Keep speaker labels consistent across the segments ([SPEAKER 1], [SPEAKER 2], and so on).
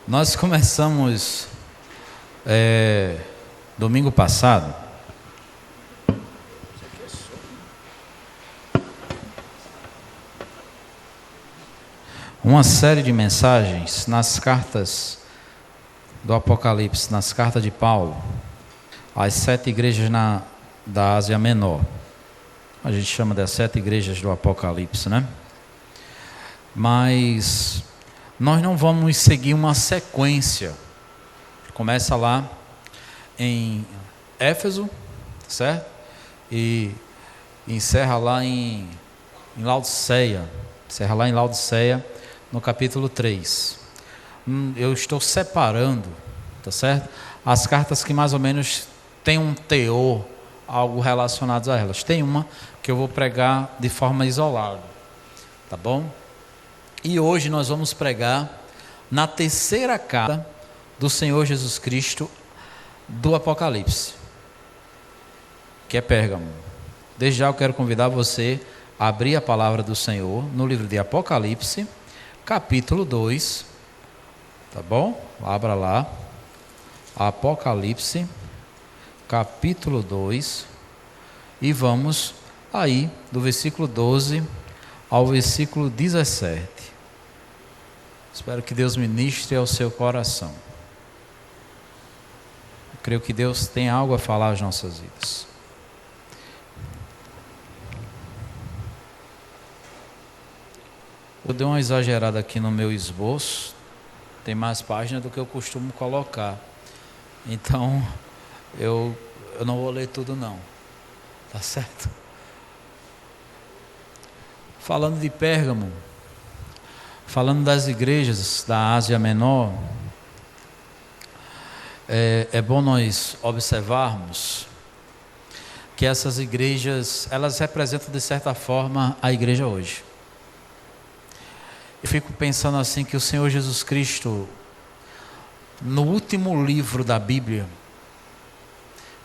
[SPEAKER 1] Nós começamos domingo passado uma série de mensagens nas cartas do Apocalipse, nas cartas de Paulo, às 7 igrejas da Ásia Menor. A gente chama das 7 igrejas do Apocalipse, né? Mas nós não vamos seguir uma sequência. Começa lá em Éfeso, certo? E encerra lá em Laodiceia. Encerra lá em Laodiceia, no capítulo 3. Eu estou separando, tá certo? As cartas que mais ou menos têm um teor, algo relacionado a elas. Tem uma que eu vou pregar de forma isolada, tá bom? E hoje nós vamos pregar na terceira carta do Senhor Jesus Cristo do Apocalipse, que é Pérgamo. Desde já eu quero convidar você a abrir a palavra do Senhor no livro de Apocalipse, capítulo 2, tá bom? Abra lá, Apocalipse, capítulo 2, e vamos aí do versículo 12 ao versículo 17. Espero que Deus ministre ao seu coração. Eu creio que Deus tem algo a falar às nossas vidas. Eu dei uma exagerada aqui no meu esboço. Tem mais páginas do que eu costumo colocar. Então, eu não vou ler tudo não. Tá certo? Falando de Pérgamo, falando das igrejas da Ásia Menor, é bom nós observarmos que essas igrejas, elas representam de certa forma a igreja hoje. Eu fico pensando assim que o Senhor Jesus Cristo, no último livro da Bíblia,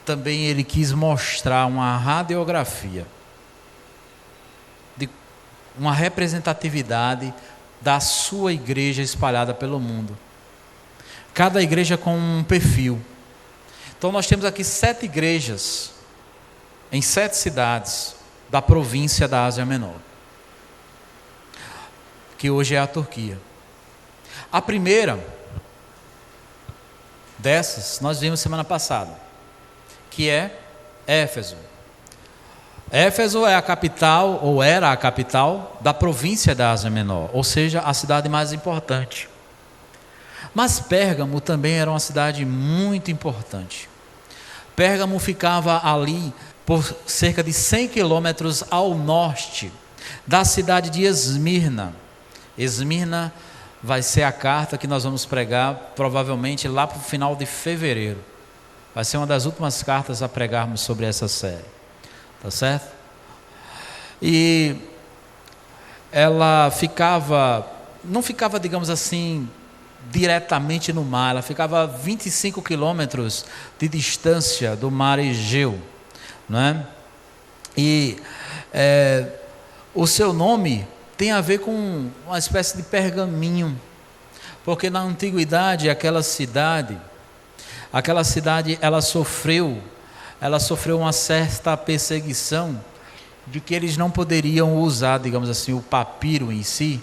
[SPEAKER 1] também ele quis mostrar uma radiografia, de uma representatividade da sua igreja espalhada pelo mundo. Cada igreja com um perfil. Então nós temos aqui 7 igrejas em 7 cidades da província da Ásia Menor, que hoje é a Turquia. A primeira dessas nós vimos semana passada, que é Éfeso. Éfeso é a capital, ou era a capital, da província da Ásia Menor, ou seja, a cidade mais importante. Mas Pérgamo também era uma cidade muito importante. Pérgamo ficava ali por cerca de 100 quilômetros ao norte da cidade de Esmirna. Esmirna vai ser a carta que nós vamos pregar provavelmente lá para o final de fevereiro. Vai ser uma das últimas cartas a pregarmos sobre essa série. Tá certo? E ela não ficava, digamos assim, diretamente no mar. Ela ficava a 25 quilômetros de distância do mar Egeu, não é? E o seu nome tem a ver com uma espécie de pergaminho, porque na antiguidade aquela cidade ela sofreu uma certa perseguição, de que eles não poderiam usar, digamos assim, o papiro em si,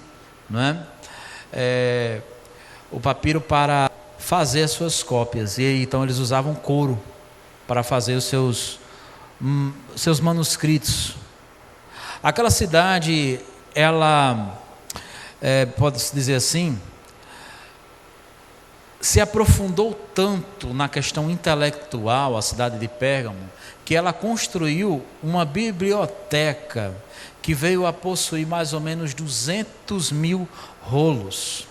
[SPEAKER 1] não é? O papiro para fazer as suas cópias, e então eles usavam couro para fazer os seus manuscritos. Aquela cidade, ela, pode-se dizer assim, se aprofundou tanto na questão intelectual, a cidade de Pérgamo, que ela construiu uma biblioteca que veio a possuir mais ou menos 200 mil rolos,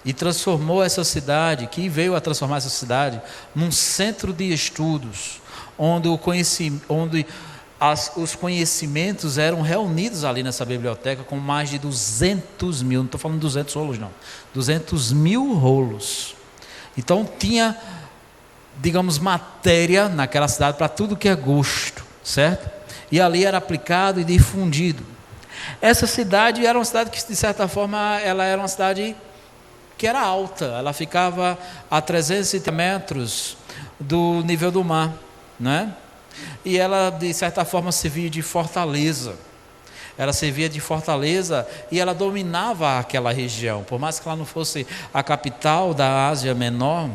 [SPEAKER 1] e transformou essa cidade, num centro de estudos, onde os conhecimentos eram reunidos ali nessa biblioteca, com mais de 200 mil, não estou falando 200 rolos não, 200 mil rolos. Então tinha, digamos, matéria naquela cidade para tudo que é gosto, certo? E ali era aplicado e difundido. Essa cidade era uma cidade que, de certa forma, ela era uma cidade que era alta, ela ficava a 330 metros do nível do mar, né? E ela, de certa forma, servia de fortaleza. Ela servia de fortaleza e ela dominava aquela região. Por mais que ela não fosse a capital da Ásia Menor,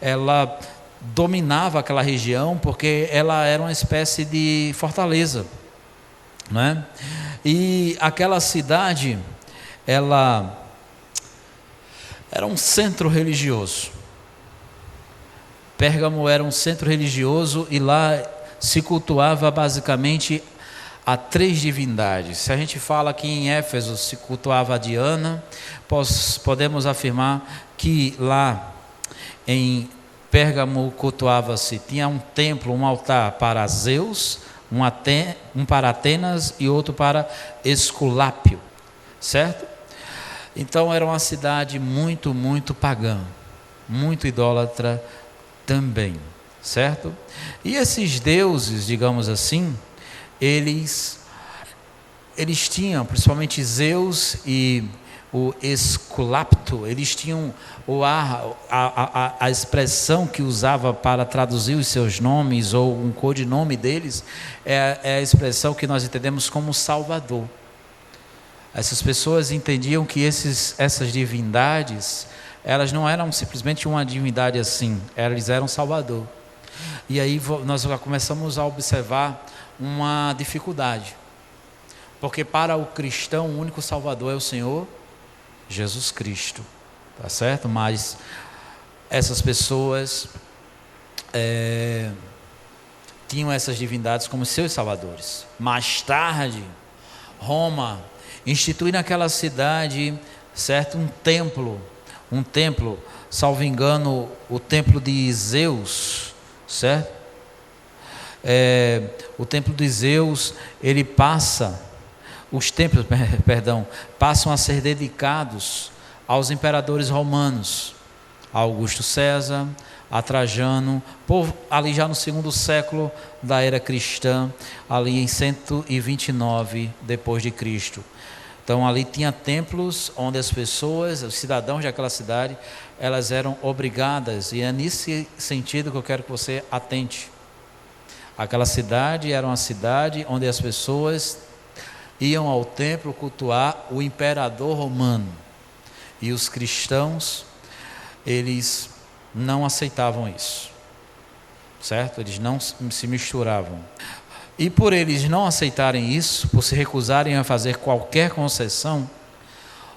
[SPEAKER 1] ela dominava aquela região porque ela era uma espécie de fortaleza, né? E aquela cidade, ela era um centro religioso. Pérgamo era um centro religioso e lá se cultuava basicamente a 3 divindades. Se a gente fala que em Éfeso se cultuava a Diana, podemos afirmar que lá em Pérgamo cultuava-se, tinha um templo, um altar para Zeus, um para Atenas e outro para Esculápio, certo? Então era uma cidade muito, muito pagã, muito idólatra também, certo? E esses deuses, digamos assim, eles tinham, principalmente Zeus e o Esculapto, eles tinham a expressão que usava para traduzir os seus nomes, ou um codinome deles, é a expressão que nós entendemos como Salvador. Essas pessoas entendiam que essas divindades, elas não eram simplesmente uma divindade assim, eles eram Salvador. E aí nós já começamos a observar uma dificuldade, porque para o cristão o único Salvador é o Senhor Jesus Cristo, tá certo? Mas essas pessoas tinham essas divindades como seus salvadores. Mais tarde, Roma institui naquela cidade, certo, um templo, salvo engano, o templo de Zeus, certo? O templo de Zeus, ele os templos, passam a ser dedicados aos imperadores romanos, a Augusto César, a Trajano, ali já no 2º século da era cristã, ali em 129 depois de Cristo. Então ali tinha templos onde as pessoas, os cidadãos daquela cidade, elas eram obrigadas, e é nesse sentido que eu quero que você atente. Aquela cidade era uma cidade onde as pessoas iam ao templo cultuar o imperador romano. E os cristãos, eles não aceitavam isso, certo? Eles não se misturavam. E por eles não aceitarem isso, por se recusarem a fazer qualquer concessão,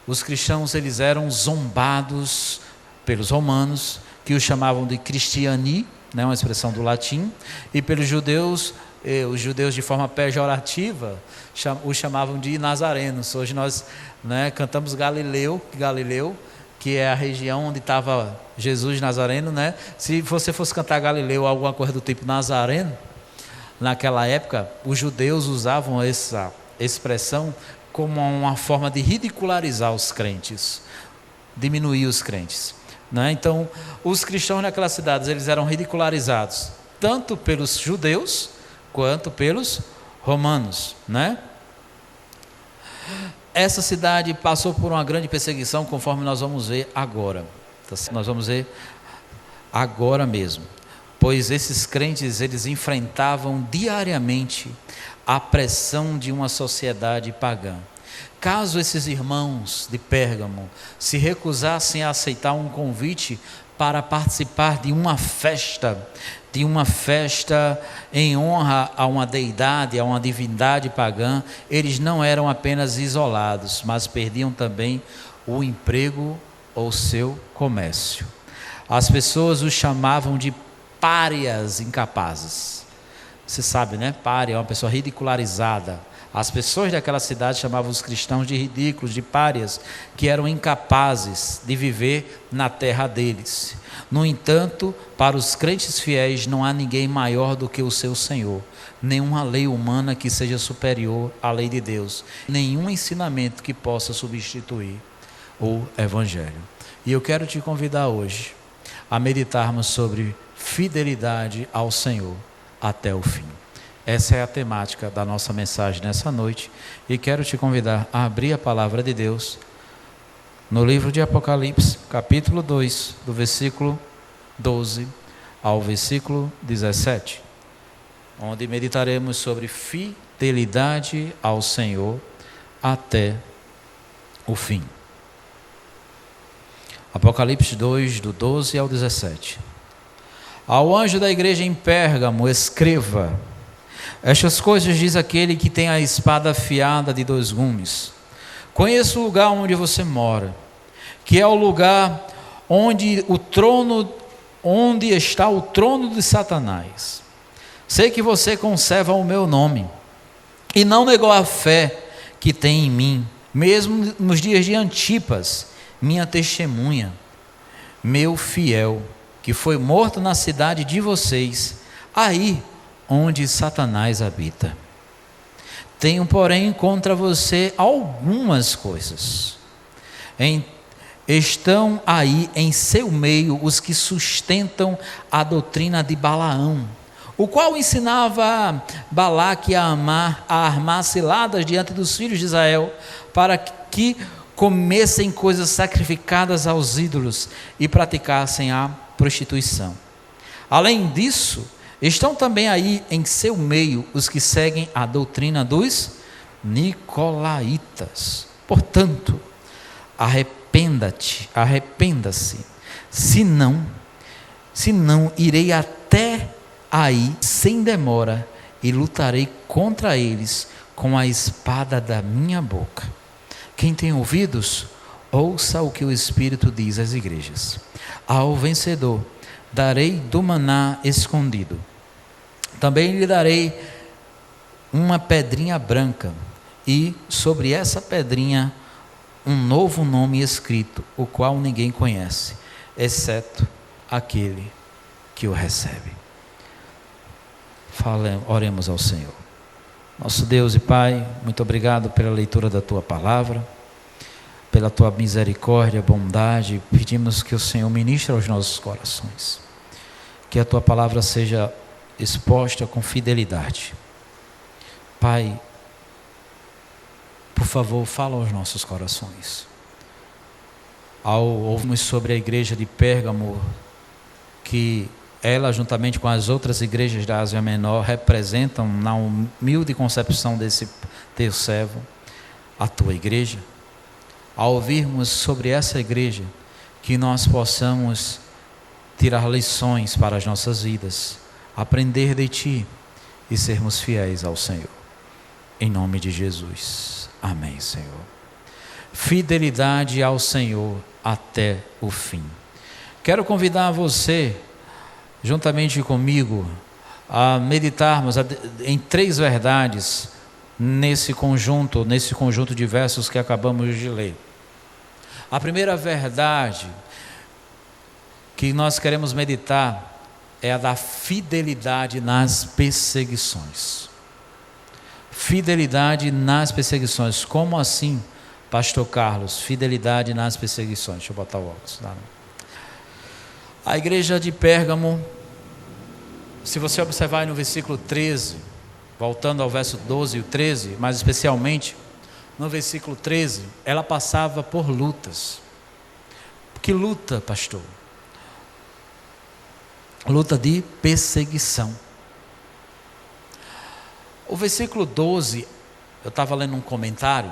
[SPEAKER 1] os cristãos, eles eram zombados pelos romanos, que os chamavam de cristiani, né, uma expressão do latim, e pelos judeus, os judeus de forma pejorativa os chamavam de nazarenos. Hoje nós, né, cantamos Galileu, que é a região onde estava Jesus Nazareno, né? Se você fosse cantar Galileu, alguma coisa do tipo Nazareno, naquela época os judeus usavam essa expressão como uma forma de ridicularizar os crentes, diminuir os crentes, né? Então os cristãos naquelas cidades, eles eram ridicularizados tanto pelos judeus quanto pelos romanos, né? Essa cidade passou por uma grande perseguição, conforme nós vamos ver agora. Nós vamos ver agora mesmo. Pois esses crentes, eles enfrentavam diariamente a pressão de uma sociedade pagã. Caso esses irmãos de Pérgamo se recusassem a aceitar um convite para participar de uma festa em honra a uma deidade, a uma divindade pagã, eles não eram apenas isolados, mas perdiam também o emprego ou seu comércio. As pessoas os chamavam de párias incapazes. Você sabe, né? Pária é uma pessoa ridicularizada. As pessoas daquela cidade chamavam os cristãos de ridículos, de párias, que eram incapazes de viver na terra deles. No entanto, para os crentes fiéis não há ninguém maior do que o seu Senhor, nenhuma lei humana que seja superior à lei de Deus, nenhum ensinamento que possa substituir o Evangelho. E eu quero te convidar hoje a meditarmos sobre fidelidade ao Senhor até o fim. Essa é a temática da nossa mensagem nessa noite, e quero te convidar a abrir a palavra de Deus no livro de Apocalipse, capítulo 2, do versículo 12 ao versículo 17, onde meditaremos sobre fidelidade ao Senhor até o fim. Apocalipse 2, do 12 ao 17. Ao anjo da igreja em Pérgamo, escreva: estas coisas diz aquele que tem a espada afiada de 2 gumes. Conheço o lugar onde você mora, que é o lugar onde está o trono de Satanás. Sei que você conserva o meu nome e não negou a fé que tem em mim, mesmo nos dias de Antipas, minha testemunha, meu fiel, que foi morto na cidade de vocês, aí onde Satanás habita. Tenho, porém, contra você algumas coisas. Estão aí em seu meio os que sustentam a doutrina de Balaão, o qual ensinava Balaque a armar ciladas diante dos filhos de Israel, para que comessem coisas sacrificadas aos ídolos e praticassem a prostituição. Além disso, estão também aí em seu meio os que seguem a doutrina dos nicolaítas. Portanto, arrependa-se, senão irei até aí sem demora e lutarei contra eles com a espada da minha boca. Quem tem ouvidos, ouça o que o Espírito diz às igrejas. Ao vencedor darei do maná escondido. Também lhe darei uma pedrinha branca, e sobre essa pedrinha um novo nome escrito, o qual ninguém conhece, exceto aquele que o recebe. Oremos ao Senhor. Nosso Deus e Pai, muito obrigado pela leitura da Tua palavra, pela Tua misericórdia, bondade. Pedimos que o Senhor ministre aos nossos corações, que a Tua palavra seja exposta com fidelidade. Pai, por favor, fala aos nossos corações. Ao ouvirmos sobre a igreja de Pérgamo, que ela, juntamente com as outras igrejas da Ásia Menor, representam, na humilde concepção desse teu servo, a tua igreja. Ao ouvirmos sobre essa igreja, que nós possamos tirar lições para as nossas vidas, aprender de ti e sermos fiéis ao Senhor. Em nome de Jesus. Amém, Senhor. Fidelidade ao Senhor até o fim. Quero convidar você, juntamente comigo, a meditarmos em 3 verdades nesse conjunto de versos que acabamos de ler. A primeira verdade que nós queremos meditar é a da fidelidade nas perseguições. Fidelidade nas perseguições. Como assim, Pastor Carlos? Fidelidade nas perseguições. Deixa eu botar o óculos. A igreja de Pérgamo, se você observar aí no versículo 13, voltando ao verso 12 e o 13, mas especialmente no versículo 13, ela passava por lutas. Que luta, pastor? Luta de perseguição. O versículo 12, eu estava lendo um comentário,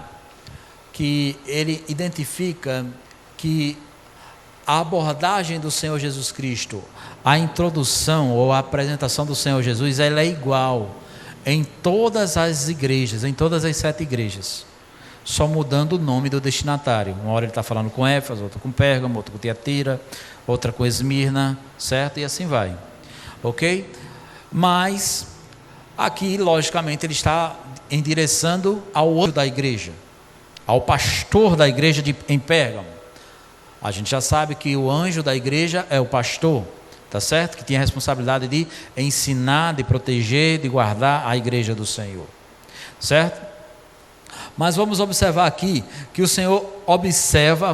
[SPEAKER 1] que ele identifica que a abordagem do Senhor Jesus Cristo, a introdução ou a apresentação do Senhor Jesus, ela é igual em todas as igrejas, em todas as 7 igrejas, só mudando o nome do destinatário. Uma hora ele está falando com Éfeso, outra com Pérgamo, outra com Tiatira, outra com Esmirna, certo? E assim vai, ok? Mas aqui, logicamente, ele está endereçando ao anjo da igreja, ao pastor da igreja em Pérgamo. A gente já sabe que o anjo da igreja é o pastor, tá certo? Que tinha a responsabilidade de ensinar, de proteger, de guardar a igreja do Senhor, certo? Mas vamos observar aqui que o Senhor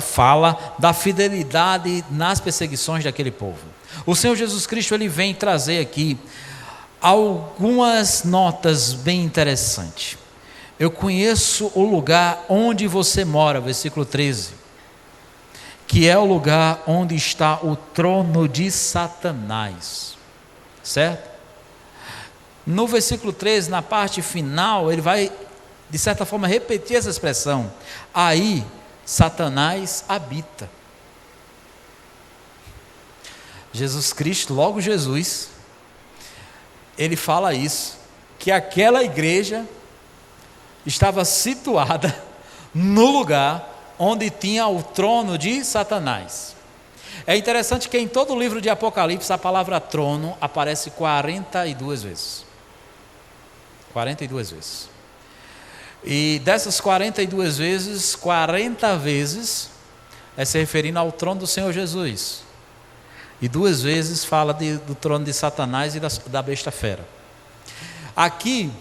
[SPEAKER 1] fala da fidelidade nas perseguições daquele povo. O Senhor Jesus Cristo, ele vem trazer aqui algumas notas bem interessantes. Eu conheço o lugar onde você mora, versículo 13. que é o lugar onde está o trono de Satanás, certo? No versículo 13, na parte final, ele vai, de certa forma, repetir essa expressão. Aí, Satanás habita. Jesus Cristo, logo Jesus, ele fala isso, que aquela igreja estava situada no lugar onde tinha o trono de Satanás. É interessante que em todo o livro de Apocalipse a palavra trono aparece 42 vezes. 42 vezes. E dessas 42 vezes, 40 vezes é se referindo ao trono do Senhor Jesus. E 2 vezes fala do trono de Satanás e da besta fera. Aqui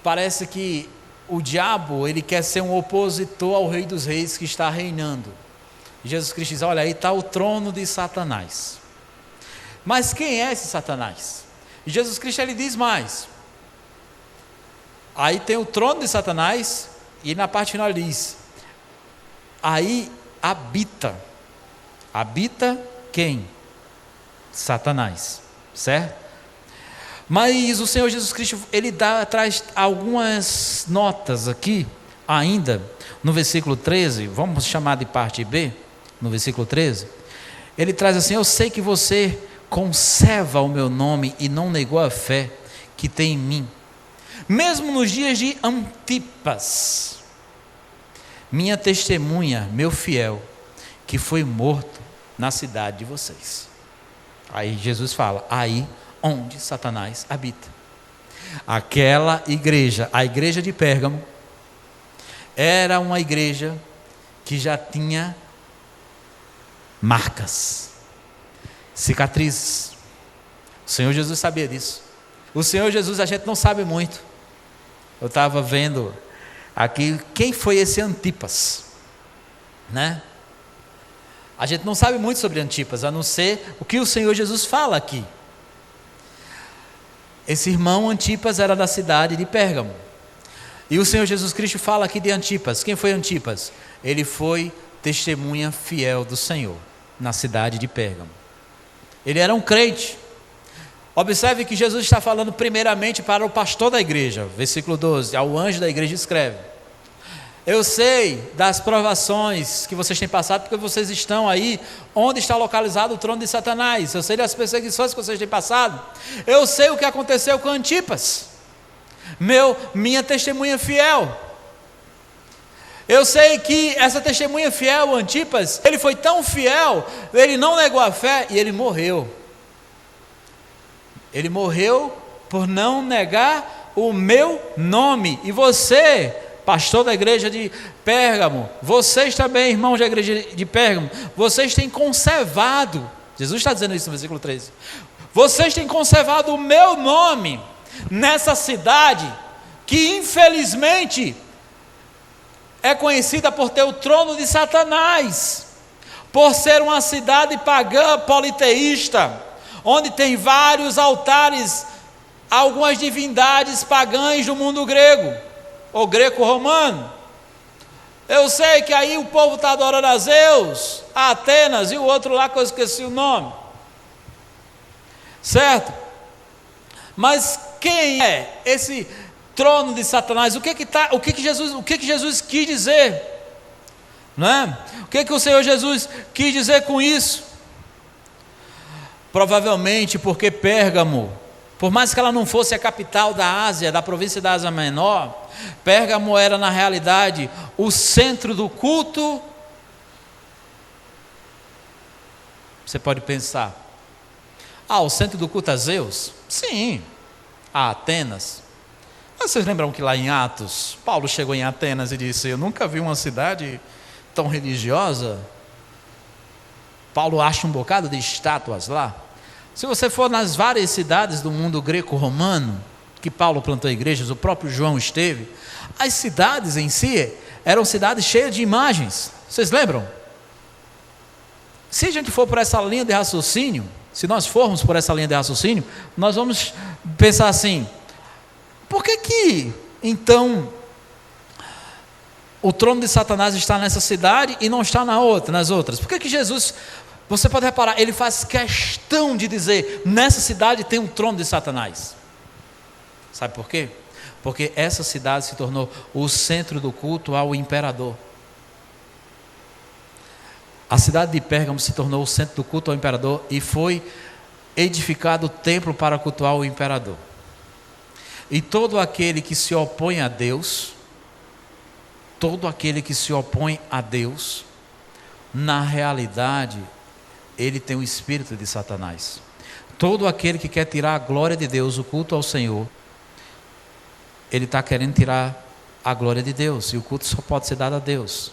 [SPEAKER 1] parece que o diabo, ele quer ser um opositor ao Rei dos Reis que está reinando. E Jesus Cristo diz, olha, aí está o trono de Satanás. Mas quem é esse Satanás? E Jesus Cristo, ele diz mais. Aí tem o trono de Satanás, e na parte final ele diz, aí habita quem? Satanás, certo? Mas o Senhor Jesus Cristo, ele traz algumas notas aqui, ainda, no versículo 13, vamos chamar de parte B, no versículo 13, ele traz assim, eu sei que você conserva o meu nome e não negou a fé que tem em mim, mesmo nos dias de Antipas, minha testemunha, meu fiel, que foi morto na cidade de vocês. Aí Jesus fala, aí onde Satanás habita. Aquela igreja, a igreja de Pérgamo, era uma igreja que já tinha marcas, cicatrizes. O Senhor Jesus sabia disso. O Senhor Jesus a gente não sabe muito. Eu estava vendo aqui quem foi esse Antipas, né? A gente não sabe muito sobre Antipas, a não ser o que o Senhor Jesus fala aqui. Esse irmão Antipas era da cidade de Pérgamo. E o Senhor Jesus Cristo fala aqui de Antipas. Quem foi Antipas? Ele foi testemunha fiel do Senhor na cidade de Pérgamo. Ele era um crente. Observe que Jesus está falando primeiramente para o pastor da igreja. Versículo 12, ao anjo da igreja escreve: eu sei das provações que vocês têm passado, porque vocês estão aí onde está localizado o trono de Satanás. Eu sei das perseguições que vocês têm passado. Eu sei o que aconteceu com Antipas, minha testemunha fiel. Eu sei que essa testemunha fiel, Antipas, ele foi tão fiel, ele não negou a fé e ele morreu. Ele morreu por não negar o meu nome. E você, pastor da igreja de Pérgamo, vocês também, irmãos da igreja de Pérgamo, vocês têm conservado, Jesus está dizendo isso no versículo 13, vocês têm conservado o meu nome nessa cidade, que infelizmente é conhecida por ter o trono de Satanás, por ser uma cidade pagã, politeísta, onde tem vários altares, algumas divindades pagãs do mundo grego, ou greco-romano. Eu sei que aí o povo está adorando a Zeus, a Atenas e o outro lá que eu esqueci o nome, certo? Mas quem é esse trono de Satanás? O que Jesus quis dizer, não é? O que o Senhor Jesus quis dizer com isso? Provavelmente porque Pérgamo, por mais que ela não fosse a capital da Ásia, da província da Ásia Menor, Pérgamo era na realidade o centro do culto. Você pode pensar, o centro do culto a Zeus? Sim, a Atenas. Vocês lembram que lá em Atos, Paulo chegou em Atenas e disse: eu nunca vi uma cidade tão religiosa. Paulo acha um bocado de estátuas lá. Se você for nas várias cidades do mundo greco-romano, que Paulo plantou igrejas, o próprio João esteve, as cidades em si eram cidades cheias de imagens. Vocês lembram? Se a gente for por essa linha de raciocínio, se nós formos por essa linha de raciocínio, nós vamos pensar assim: por que então o trono de Satanás está nessa cidade e não está nas outras? Por que Jesus, você pode reparar, ele faz questão de dizer, nessa cidade tem um trono de Satanás? Sabe por quê? Porque essa cidade se tornou o centro do culto ao imperador. A cidade de Pérgamo se tornou o centro do culto ao imperador e foi edificado o templo para cultuar o imperador. E todo aquele que se opõe a Deus, na realidade, ele tem o espírito de Satanás. Todo aquele que quer tirar a glória de Deus, o culto ao Senhor, ele está querendo tirar a glória de Deus, e o culto só pode ser dado a Deus.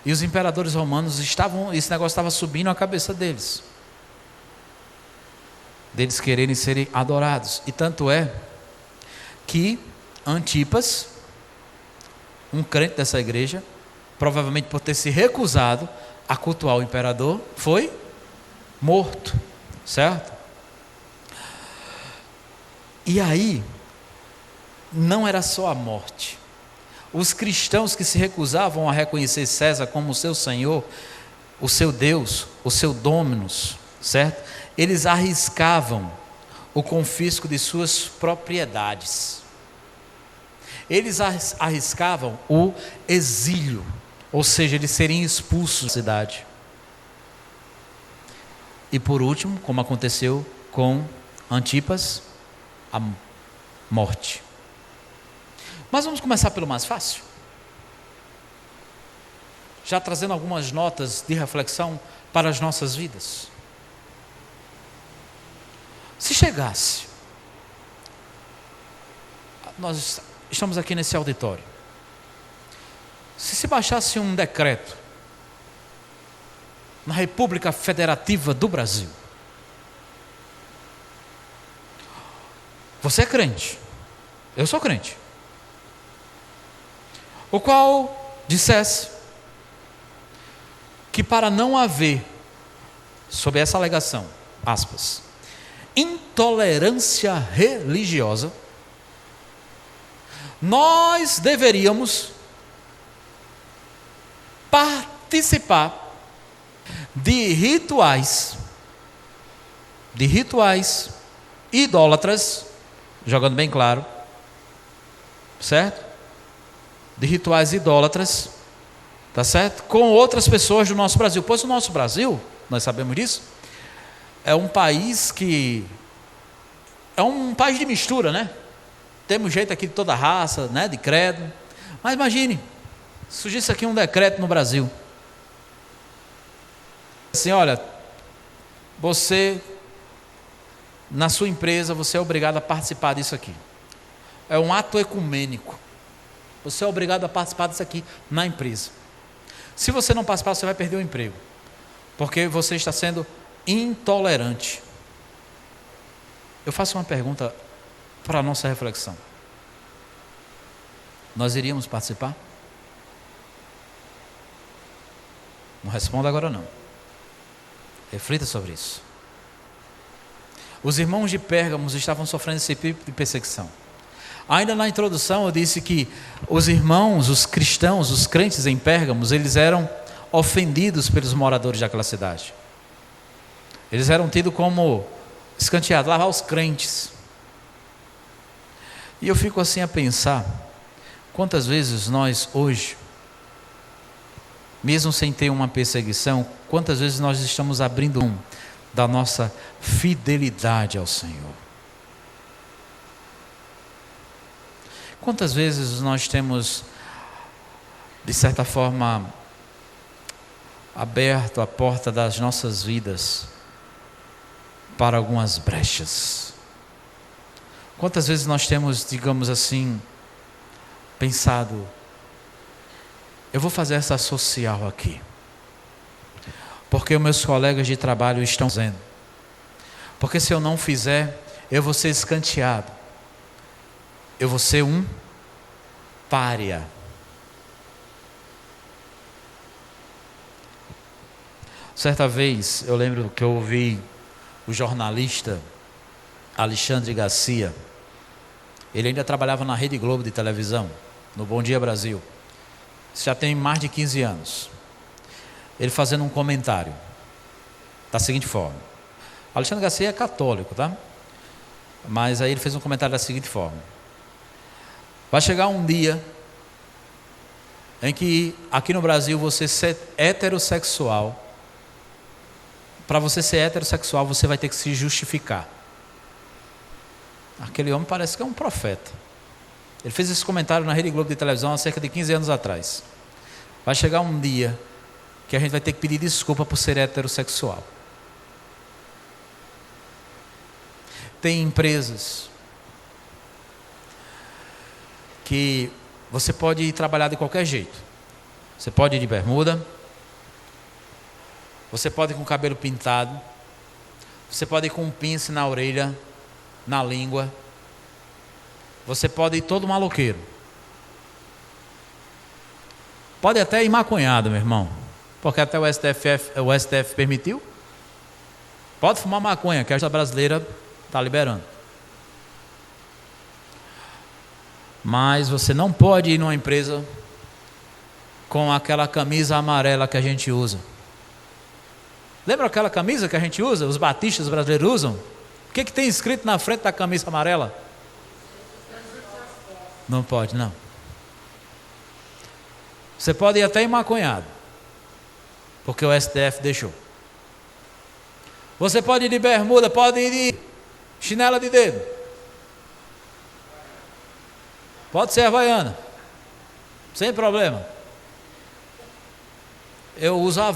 [SPEAKER 1] E os imperadores romanos esse negócio estava subindo a cabeça deles quererem serem adorados. E tanto é que Antipas, um crente dessa igreja, provavelmente por ter se recusado a cultuar o imperador, foi morto, certo? E aí, não era só a morte. Os cristãos que se recusavam a reconhecer César como o seu Senhor, o seu Deus, o seu Dominus, certo? Eles arriscavam o confisco de suas propriedades. Eles arriscavam o exílio, ou seja, eles seriam expulsos da cidade. E por último, como aconteceu com Antipas, a morte. Mas vamos começar pelo mais fácil. Já trazendo algumas notas de reflexão para as nossas vidas. Se chegasse, nós estamos aqui nesse auditório, se baixasse um decreto na República Federativa do Brasil, você é crente, eu sou crente, o qual dissesse que para não haver, sob essa alegação, aspas, intolerância religiosa, nós deveríamos participar de rituais idólatras, jogando bem claro, certo? De rituais idólatras, tá certo? Com outras pessoas do nosso Brasil. Pois o nosso Brasil, nós sabemos disso, é um país que é um país de mistura, né? Temos jeito aqui de toda raça, né? De credo. Mas imagine, surgisse aqui um decreto no Brasil. Assim, olha, você, na sua empresa, você é obrigado a participar disso aqui. É um ato ecumênico. Você é obrigado a participar disso aqui na empresa. Se você não participar, você vai perder o emprego. Porque você está sendo intolerante. Eu faço uma pergunta para a nossa reflexão. Nós iríamos participar? Não responda agora não. Reflita sobre isso. Os irmãos de Pérgamo estavam sofrendo esse tipo de perseguição. Ainda na introdução eu disse que os irmãos, os cristãos, os crentes em Pérgamo, eles eram ofendidos pelos moradores daquela cidade. Eles eram tidos como escanteados, lá os crentes. E eu fico assim a pensar, quantas vezes nós hoje, mesmo sem ter uma perseguição, quantas vezes nós estamos abrindo mão da nossa fidelidade ao Senhor. Quantas vezes nós temos, de certa forma, aberto a porta das nossas vidas para algumas brechas. Quantas vezes nós temos, digamos assim, pensado, eu vou fazer essa social aqui, porque os meus colegas de trabalho estão fazendo, porque se eu não fizer, eu vou ser escanteado, eu vou ser um pária. Certa vez, eu lembro que eu ouvi o jornalista Alexandre Garcia, ele ainda trabalhava na Rede Globo de televisão, no Bom Dia Brasil. Isso já tem mais de 15 anos. Ele fazendo um comentário da seguinte forma. Alexandre Garcia é católico, tá? Mas aí ele fez um comentário da seguinte forma: vai chegar um dia em que aqui no Brasil você ser heterossexual, para você ser heterossexual você vai ter que se justificar. Aquele homem parece que é um profeta. Ele fez esse comentário na Rede Globo de televisão há cerca de 15 anos atrás. Vai chegar um dia que a gente vai ter que pedir desculpa por ser heterossexual. Tem empresas que você pode ir trabalhar de qualquer jeito. Você pode ir de bermuda, você pode ir com o cabelo pintado, você pode ir com um pince na orelha, na língua, você pode ir todo maloqueiro. Pode até ir maconhado, meu irmão, porque até o STF permitiu. Pode fumar maconha, que a brasileira está liberando. Mas você não pode ir numa empresa com aquela camisa amarela que a gente usa. Lembra aquela camisa que a gente usa? Os batistas brasileiros usam? O que tem escrito na frente da camisa amarela? Não pode, não. Você pode ir até maconhado, porque o STF deixou. Você pode ir de bermuda, pode ir de chinela de dedo, pode ser havaiana, sem problema. Eu uso a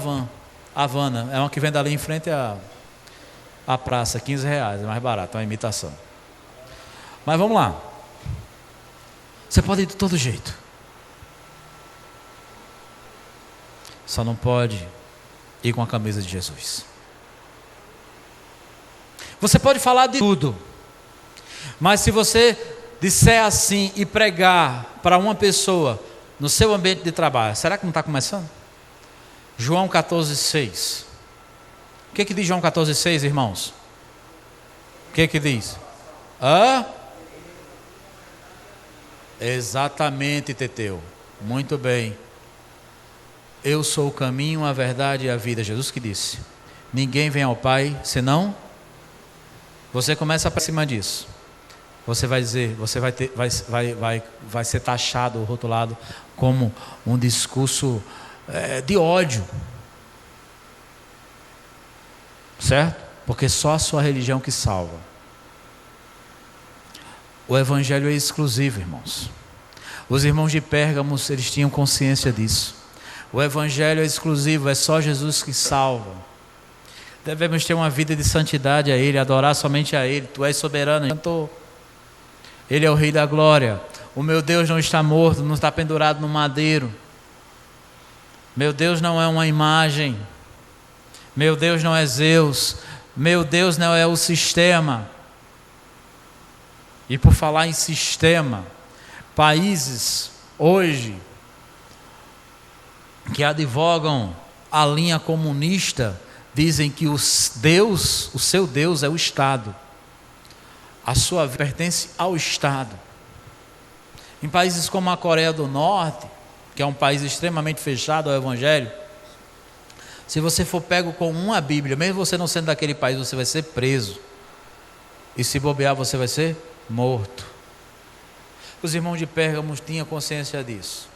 [SPEAKER 1] Havana, é uma que vende ali em frente à praça, R$15, é mais barato, é uma imitação. Mas vamos lá. Você pode ir de todo jeito, só não pode ir com a camisa de Jesus. Você pode falar de tudo, mas se você disser assim e pregar para uma pessoa no seu ambiente de trabalho, será que não está começando? João 14,6. O que diz João 14,6, irmãos? O que diz? Exatamente, Teteu. Muito bem. Eu sou o caminho, a verdade e a vida. Jesus que disse: ninguém vem ao Pai senão. Você começa para cima disso. Você vai dizer, você vai ser taxado, rotulado como um discurso de ódio. Certo? Porque só a sua religião que salva. O evangelho é exclusivo, irmãos. Os irmãos de Pérgamos, eles tinham consciência disso. O evangelho é exclusivo, é só Jesus que salva. Devemos ter uma vida de santidade a Ele, adorar somente a Ele. Tu és soberano, cantou. Ele é o Rei da Glória. O meu Deus não está morto, não está pendurado no madeiro. Meu Deus não é uma imagem. Meu Deus não é Zeus. Meu Deus não é o sistema. E por falar em sistema, países hoje que advogam a linha comunista dizem que o seu Deus é o Estado. A sua vida pertence ao Estado. Em países como a Coreia do Norte, que é um país extremamente fechado ao Evangelho, se você for pego com uma Bíblia, mesmo você não sendo daquele país, você vai ser preso. E se bobear, você vai ser morto. Os irmãos de Pérgamos tinham consciência disso.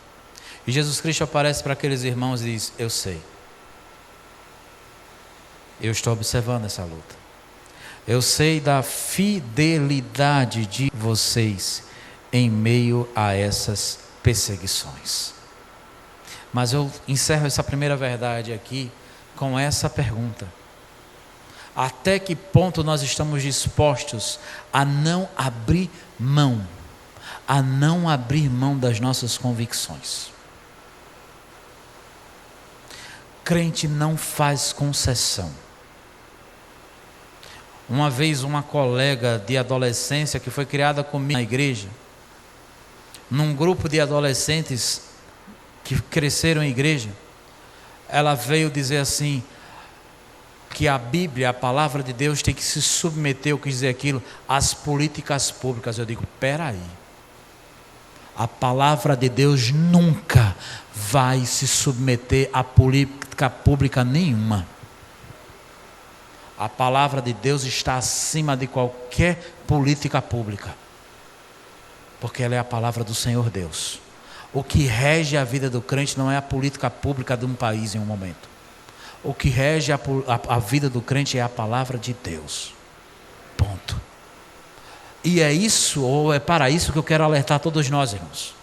[SPEAKER 1] E Jesus Cristo aparece para aqueles irmãos e diz: eu sei. Eu estou observando essa luta. Eu sei da fidelidade de vocês em meio a essas perseguições. Mas eu encerro essa primeira verdade aqui com essa pergunta: até que ponto nós estamos dispostos a não abrir mão, das nossas convicções? Crente não faz concessão. Uma vez uma colega de adolescência que foi criada comigo na igreja, num grupo de adolescentes que cresceram em igreja, ela veio dizer assim, que a Bíblia, a palavra de Deus, tem que se submeter, eu quis dizer aquilo, às políticas públicas. Eu digo, peraí, a palavra de Deus nunca vai se submeter a política pública nenhuma. A palavra de Deus está acima de qualquer política pública, porque ela é a palavra do Senhor Deus. O que rege a vida do crente não é a política pública de um país em um momento. O que rege a vida do crente é a palavra de Deus. Ponto. E é isso, ou é para isso que eu quero alertar todos nós, irmãos.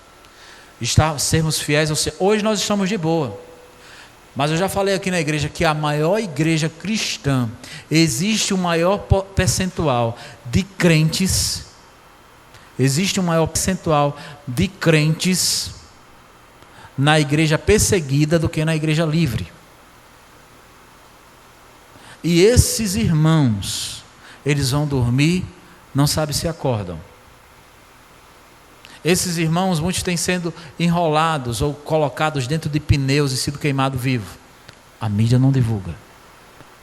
[SPEAKER 1] Sermos fiéis ao Senhor. Hoje nós estamos de boa. Mas eu já falei aqui na igreja que a maior igreja cristã, existe um maior percentual de crentes, na igreja perseguida do que na igreja livre. E esses irmãos, eles vão dormir, não sabem se acordam. Esses irmãos, muitos têm sido enrolados ou colocados dentro de pneus e sido queimados vivos. A mídia não divulga.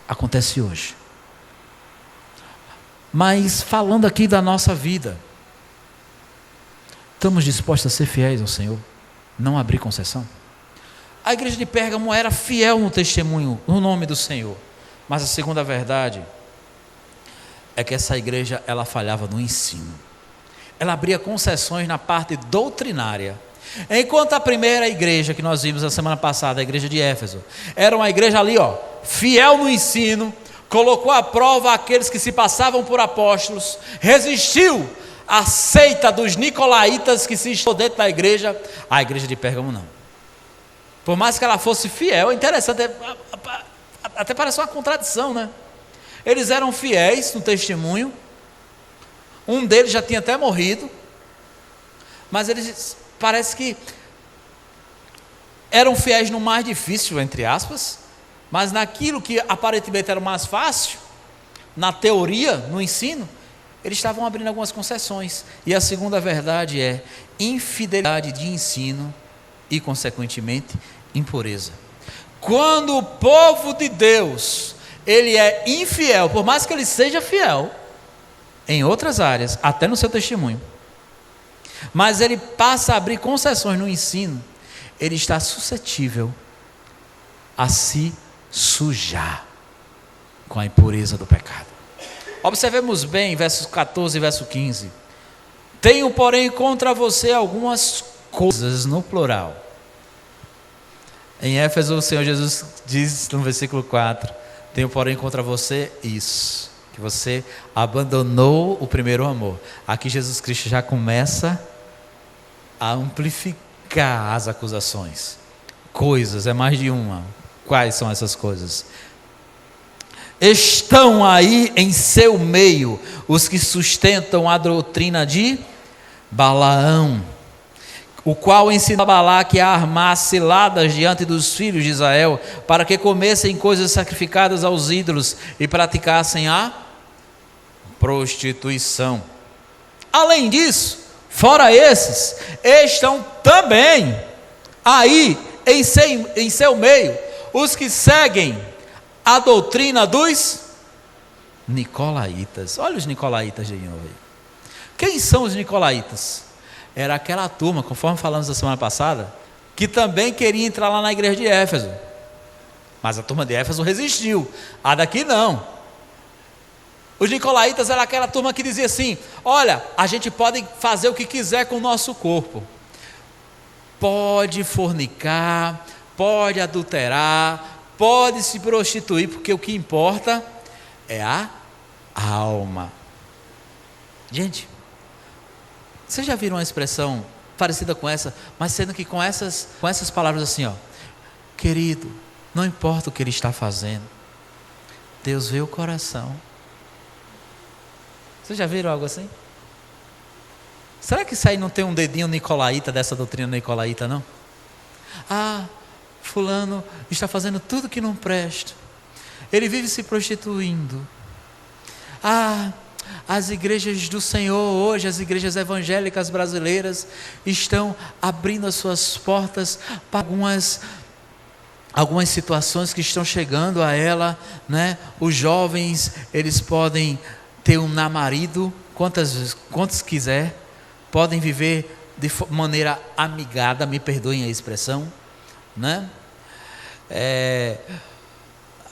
[SPEAKER 1] Acontece hoje. Mas falando aqui da nossa vida, estamos dispostos a ser fiéis ao Senhor? Não abrir concessão? A igreja de Pérgamo era fiel no testemunho, no nome do Senhor. Mas a segunda verdade é que essa igreja, ela falhava no ensino. Ela abria concessões na parte doutrinária. Enquanto a primeira igreja que nós vimos na semana passada, a igreja de Éfeso, era uma igreja ali, fiel no ensino, colocou à prova aqueles que se passavam por apóstolos, resistiu à seita dos nicolaítas que se estão dentro da igreja. A igreja de Pérgamo não. Por mais que ela fosse fiel, é interessante, até parece uma contradição, né? Eles eram fiéis no testemunho. Um deles já tinha até morrido, mas eles parece que eram fiéis no mais difícil, entre aspas, mas naquilo que aparentemente era o mais fácil, na teoria, no ensino, eles estavam abrindo algumas concessões. E a segunda verdade é infidelidade de ensino e, consequentemente, impureza. Quando o povo de Deus, ele é infiel, por mais que ele seja fiel em outras áreas, até no seu testemunho, mas ele passa a abrir concessões no ensino, ele está suscetível a se sujar com a impureza do pecado. Observemos bem versos 14 e verso 15. Tenho, porém, contra você algumas coisas, no plural. Em Éfeso, o Senhor Jesus diz no versículo 4, tenho, porém, contra você isso, que você abandonou o primeiro amor. Aqui Jesus Cristo já começa a amplificar as acusações. Coisas, é mais de uma. Quais são essas coisas? Estão aí em seu meio os que sustentam a doutrina de Balaão, o qual ensinou a Balaque a armar ciladas diante dos filhos de Israel, para que comessem coisas sacrificadas aos ídolos e praticassem a prostituição. Além disso, fora esses, estão também aí em seu meio os que seguem a doutrina dos nicolaítas. Olha os nicolaítas de novo aí. Quem são os nicolaítas? Era aquela turma, conforme falamos na semana passada, que também queria entrar lá na igreja de Éfeso, mas a turma de Éfeso resistiu. A daqui não. Os nicolaítas era aquela turma que dizia assim: olha, a gente pode fazer o que quiser com o nosso corpo, pode fornicar, pode adulterar, pode se prostituir, porque o que importa é a alma. Gente, vocês já viram uma expressão parecida com essa, mas sendo que com essas palavras assim, querido, não importa o que ele está fazendo, Deus vê o coração. Vocês já viram algo assim? Será que isso aí não tem um dedinho nicolaíta dessa doutrina nicolaíta, não? Fulano está fazendo tudo que não presta, ele vive se prostituindo. As igrejas do Senhor hoje, as igrejas evangélicas brasileiras, estão abrindo as suas portas para algumas situações que estão chegando a ela, né? Os jovens, eles podem ter um namorado quantos quiser, podem viver de maneira amigada, me perdoem a expressão, né?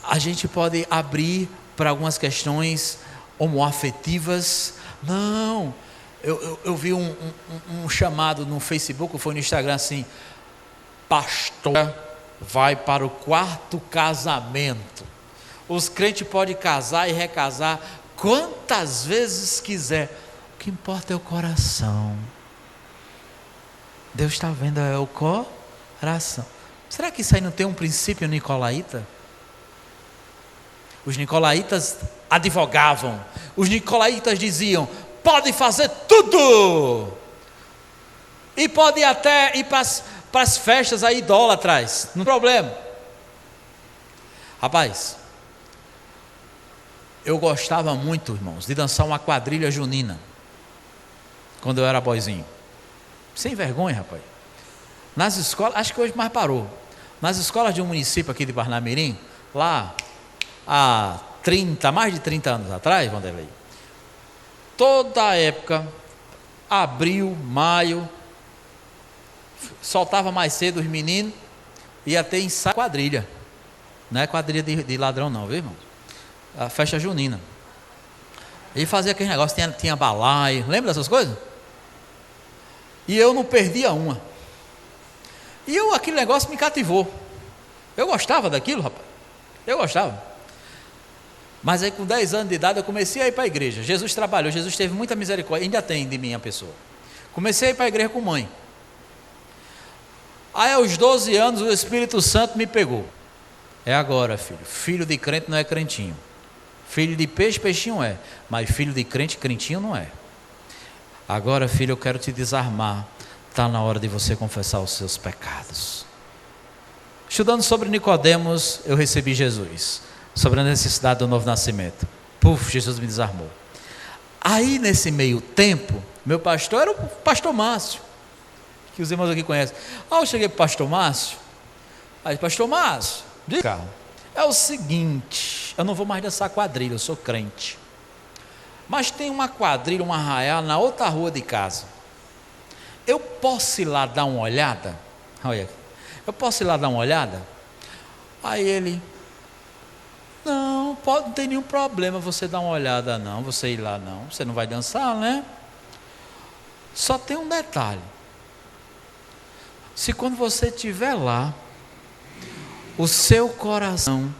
[SPEAKER 1] A gente pode abrir para algumas questões homoafetivas. Não, eu vi um chamado no Facebook, foi no Instagram assim: pastor vai para o 4º casamento. Os crentes podem casar e recasar quantas vezes quiser. O que importa é o coração. Deus está vendo é o coração. Será que isso aí não tem um princípio nicolaíta? Os nicolaítas advogavam. Os nicolaítas diziam: pode fazer tudo. E pode até ir para as festas aí idólatras. Não tem problema. Rapaz, eu gostava muito, irmãos, de dançar uma quadrilha junina. Quando eu era boizinho. Sem vergonha, rapaz. Nas escolas, acho que hoje mais parou. Nas escolas de um município aqui de Parnamirim, lá há mais de 30 anos atrás, Vanderlei, toda a época, abril, maio, soltava mais cedo os meninos, ia ter ensaio quadrilha. Não é quadrilha de ladrão não, viu, irmão? A festa junina. E fazia aquele negócio, tinha balaio, lembra dessas coisas? E eu não perdia uma. E aquele negócio me cativou. Eu gostava daquilo, rapaz. Eu gostava. Mas aí com 10 anos de idade eu comecei a ir para a igreja. Jesus trabalhou, Jesus teve muita misericórdia, ainda tem de mim a pessoa. Comecei a ir para a igreja com mãe. Aí aos 12 anos o Espírito Santo me pegou. É agora, filho. Filho de crente não é crentinho. Filho de peixe, peixinho é. Mas filho de crente, crentinho não é. Agora, filho, eu quero te desarmar. Está na hora de você confessar os seus pecados. Estudando sobre Nicodemos, eu recebi Jesus. Sobre a necessidade do novo nascimento. Puf, Jesus me desarmou. Aí, nesse meio tempo, meu pastor era o pastor Márcio, que os irmãos aqui conhecem. Eu cheguei para o pastor Márcio. Aí, pastor Márcio, diga, é o seguinte, eu não vou mais dançar quadrilha, eu sou crente. Mas tem uma quadrilha, um arraial na outra rua de casa. Eu posso ir lá dar uma olhada? Olha, eu posso ir lá dar uma olhada? Aí ele: não tem nenhum problema você dar uma olhada não, você ir lá não, você não vai dançar, né? Só tem um detalhe: se quando você estiver lá, o seu coração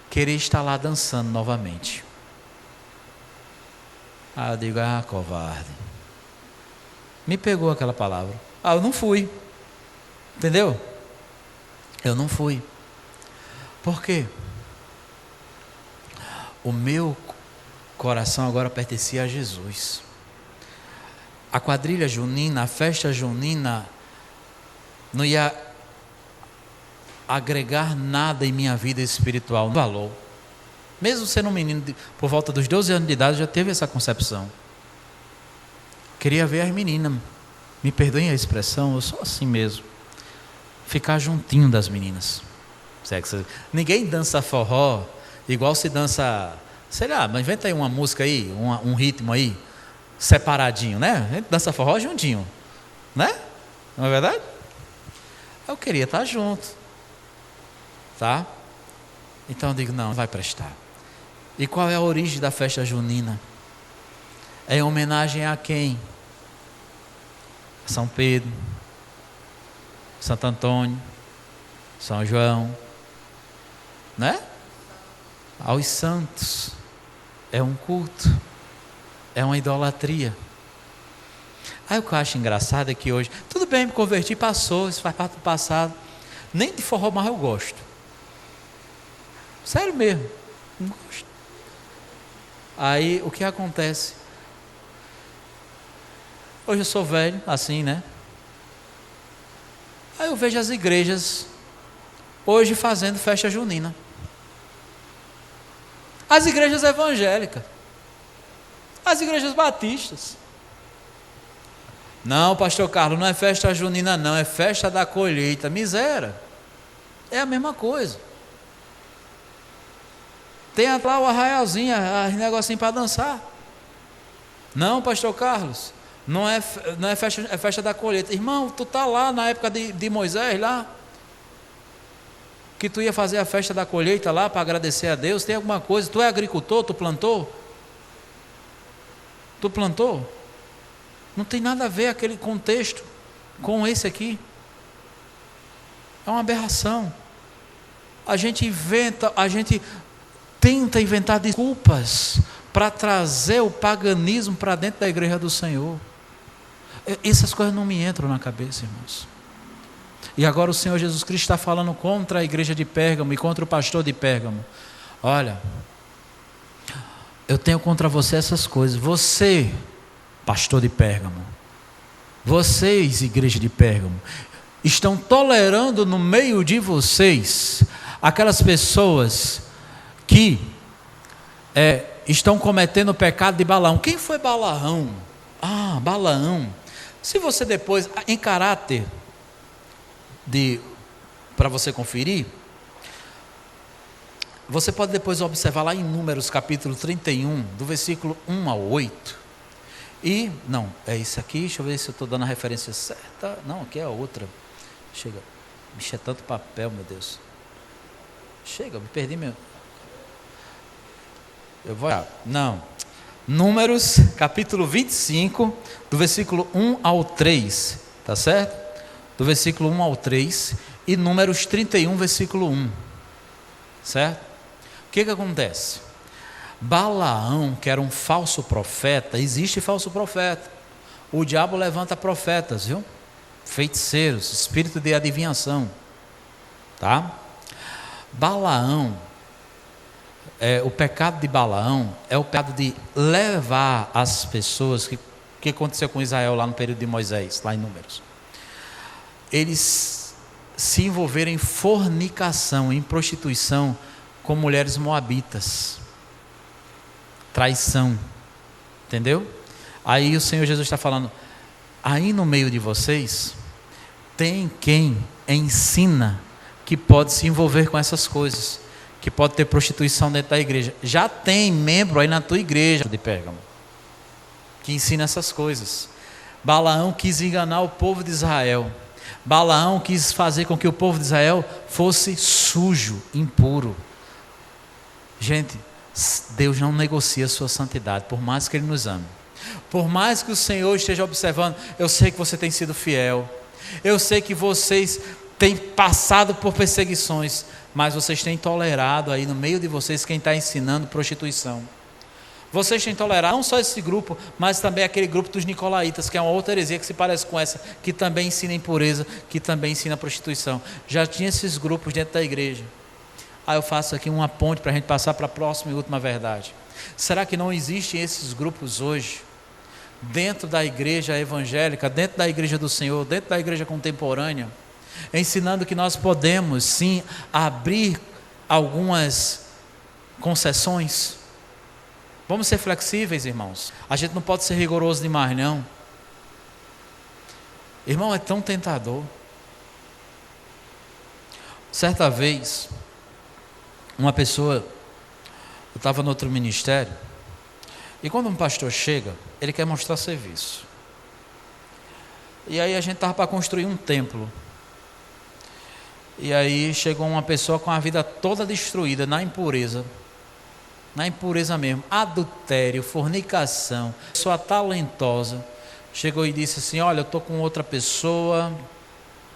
[SPEAKER 1] querer estar lá dançando novamente. Aí eu digo: covarde. Me pegou aquela palavra. Eu não fui. Entendeu? Eu não fui. Por quê? O meu coração agora pertencia a Jesus. A quadrilha junina, a festa junina, não ia agregar nada em minha vida espiritual, valor. Mesmo sendo um menino por volta dos 12 anos de idade, já teve essa concepção. Queria ver as meninas, me perdoem a expressão, eu sou assim mesmo, ficar juntinho das meninas. Ninguém dança forró igual se dança, sei lá, mas inventa aí uma música aí, um ritmo aí, separadinho, né? A gente dança forró juntinho, né? Não é verdade? Eu queria estar junto, tá? Então eu digo: não vai prestar. E qual é a origem da festa junina? É em homenagem a quem? São Pedro, Santo Antônio, São João, né? Aos santos. É um culto, é uma idolatria. Aí o que eu acho engraçado é que hoje, tudo bem, me converti, passou, isso faz parte do passado. Nem de forró mais eu gosto. Sério mesmo, não gosto. Aí o que acontece? Hoje eu sou velho, assim, né? Aí eu vejo as igrejas hoje fazendo festa junina. As igrejas evangélicas, as igrejas batistas. Não, pastor Carlos, não é festa junina não, é festa da colheita. Miséria, é a mesma coisa. Tem lá o arraialzinho, negocinho para dançar. Não, pastor Carlos, Não é festa, é festa da colheita. Irmão, tu está lá na época de Moisés, lá, que tu ia fazer a festa da colheita lá para agradecer a Deus. Tem alguma coisa? Tu é agricultor? Tu plantou? Tu plantou? Não tem nada a ver aquele contexto com esse aqui. É uma aberração. A gente tenta inventar desculpas para trazer o paganismo para dentro da igreja do Senhor. Essas coisas não me entram na cabeça, irmãos. E agora o Senhor Jesus Cristo está falando contra a igreja de Pérgamo e contra o pastor de Pérgamo. Olha, eu tenho contra você essas coisas. Você, pastor de Pérgamo, vocês, igreja de Pérgamo, estão tolerando no meio de vocês aquelas pessoas que estão cometendo o pecado de Balaão. Quem foi Balaão? Balaão. Se você depois, em caráter para você conferir, você pode depois observar lá em Números capítulo 31, do versículo 1 ao 8. Não, é isso aqui, deixa eu ver se eu estou dando a referência certa. Não, aqui é a outra. Chega, bicho, é tanto papel, meu Deus. Chega, me perdi meu. Eu vou. Não. Números capítulo 25, do versículo 1 ao 3. Tá certo? Do versículo 1 ao 3. E Números 31, versículo 1. Certo? O que acontece? Balaão, que era um falso profeta, existe falso profeta. O diabo levanta profetas, viu? Feiticeiros, espírito de adivinhação. Tá? Balaão, o pecado de Balaão é o pecado de levar as pessoas, que aconteceu com Israel lá no período de Moisés, lá em Números. Eles se envolveram em fornicação, em prostituição com mulheres moabitas. Traição. Entendeu? Aí o Senhor Jesus está falando, aí no meio de vocês, tem quem ensina que pode se envolver com essas coisas, que pode ter prostituição dentro da igreja. Já tem membro aí na tua igreja de Pérgamo que ensina essas coisas. Balaão quis enganar o povo de Israel. Balaão quis fazer com que o povo de Israel fosse sujo, impuro. Gente, Deus não negocia a sua santidade, por mais que Ele nos ame. Por mais que o Senhor esteja observando, eu sei que você tem sido fiel, eu sei que vocês têm passado por perseguições, mas vocês têm tolerado aí no meio de vocês quem está ensinando prostituição. Vocês têm tolerado não só esse grupo, mas também aquele grupo dos nicolaítas, que é uma outra heresia que se parece com essa, que também ensina impureza, que também ensina prostituição. Já tinha esses grupos dentro da igreja. Eu faço aqui uma ponte para a gente passar para a próxima e última verdade. Será que não existem esses grupos hoje, dentro da igreja evangélica, dentro da igreja do Senhor, dentro da igreja contemporânea, ensinando que nós podemos sim abrir algumas concessões? Vamos ser flexíveis, irmãos. A gente não pode ser rigoroso demais, não. Irmão, é tão tentador. Certa vez, uma pessoa, eu estava no outro ministério, e quando um pastor chega, ele quer mostrar serviço. E aí a gente estava para construir um templo. E aí chegou uma pessoa com a vida toda destruída, na impureza mesmo, adultério, fornicação, pessoa talentosa, chegou e disse assim, olha, eu estou com outra pessoa,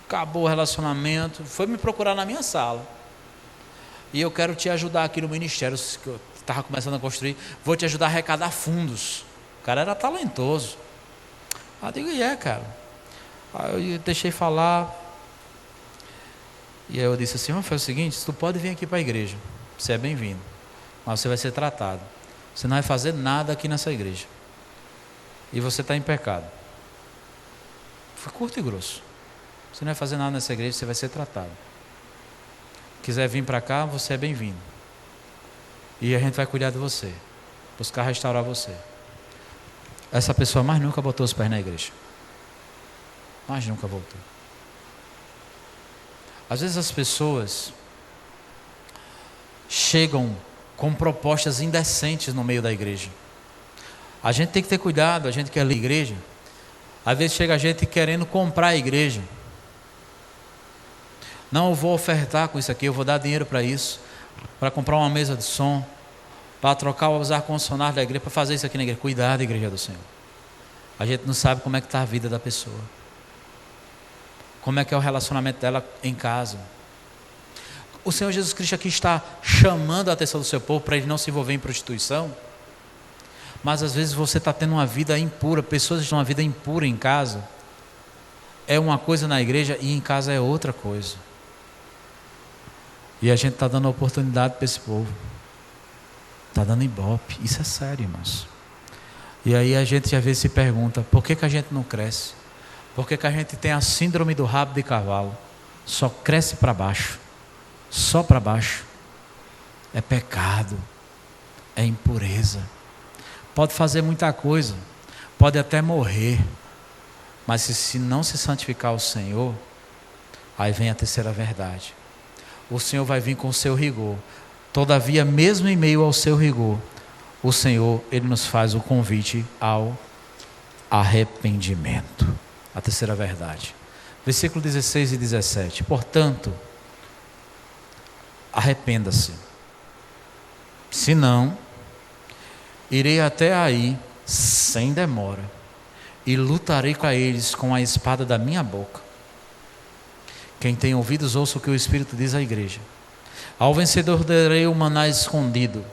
[SPEAKER 1] acabou o relacionamento, foi me procurar na minha sala, e eu quero te ajudar aqui no ministério, que eu estava começando a construir, vou te ajudar a arrecadar fundos. O cara era talentoso. Eu digo, cara. Aí eu deixei falar, e aí eu disse assim, foi o seguinte, tu pode vir aqui para a igreja, você é bem-vindo, mas você vai ser tratado, você não vai fazer nada aqui nessa igreja, e você está em pecado. Foi curto e grosso. Você não vai fazer nada nessa igreja, você vai ser tratado. Quiser vir para cá, você é bem-vindo, e a gente vai cuidar de você, buscar restaurar você. Essa pessoa mais nunca botou os pés na igreja, mais nunca voltou. Às vezes as pessoas chegam com propostas indecentes no meio da igreja. A gente tem que ter cuidado, a gente que é da igreja, Às vezes chega gente querendo comprar a igreja. Não, eu vou ofertar com isso aqui, eu vou dar dinheiro para isso, para comprar uma mesa de som, para trocar os ar-condicionados da igreja, para fazer isso aqui na igreja. Cuidado, igreja do Senhor. A gente não sabe como é que está a vida da pessoa. Como é que é o relacionamento dela em casa. O Senhor Jesus Cristo aqui está chamando a atenção do seu povo para ele não se envolver em prostituição. Mas às vezes você está tendo uma vida impura, pessoas estão uma vida impura em casa. É uma coisa na igreja e em casa é outra coisa. E a gente está dando oportunidade para esse povo. Está dando ibope. Isso é sério, irmãos. E aí a gente às vezes se pergunta, por que a gente não cresce? Por que a gente tem a síndrome do rabo de cavalo? Só cresce para baixo. Só para baixo. É pecado. É impureza. Pode fazer muita coisa. Pode até morrer. Mas se não se santificar o Senhor, aí vem a terceira verdade. O Senhor vai vir com o seu rigor. Todavia, mesmo em meio ao seu rigor, o Senhor, Ele nos faz o convite ao arrependimento. A terceira verdade. Versículo 16 e 17. Portanto, arrependa-se. Senão, irei até aí, sem demora, e lutarei com eles com a espada da minha boca. Quem tem ouvidos, ouça o que o Espírito diz à igreja. Ao vencedor darei o maná escondido,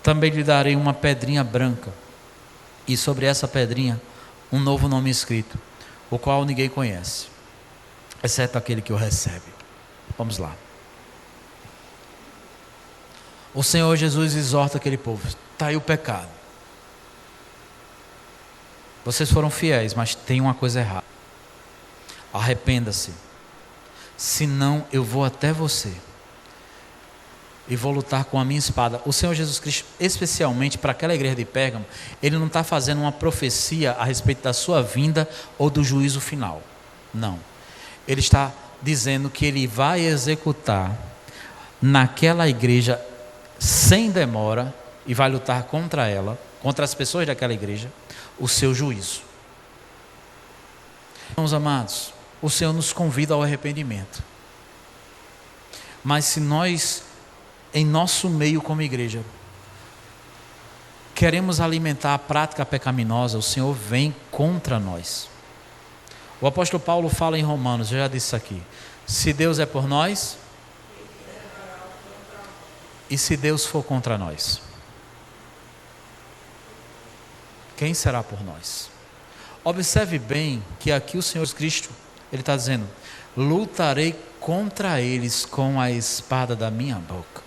[SPEAKER 1] também lhe darei uma pedrinha branca, e sobre essa pedrinha um novo nome escrito, o qual ninguém conhece, exceto aquele que o recebe. Vamos lá. O Senhor Jesus exorta aquele povo. Está aí o pecado. Vocês foram fiéis, mas tem uma coisa errada. Arrependa-se. Senão eu vou até você e vou lutar com a minha espada. O Senhor Jesus Cristo, especialmente para aquela igreja de Pérgamo, Ele não está fazendo uma profecia a respeito da sua vinda ou do juízo final. Não. Ele está dizendo que Ele vai executar naquela igreja sem demora e vai lutar contra ela, contra as pessoas daquela igreja, o seu juízo. Irmãos amados, o Senhor nos convida ao arrependimento. Mas se nós, em nosso meio como igreja, queremos alimentar a prática pecaminosa, o Senhor vem contra nós. O apóstolo Paulo fala em Romanos, eu já disse isso aqui. Se Deus é por nós, e se Deus for contra nós, quem será por nós? Observe bem que aqui o Senhor Jesus Cristo, Ele está dizendo, lutarei contra eles com a espada da minha boca.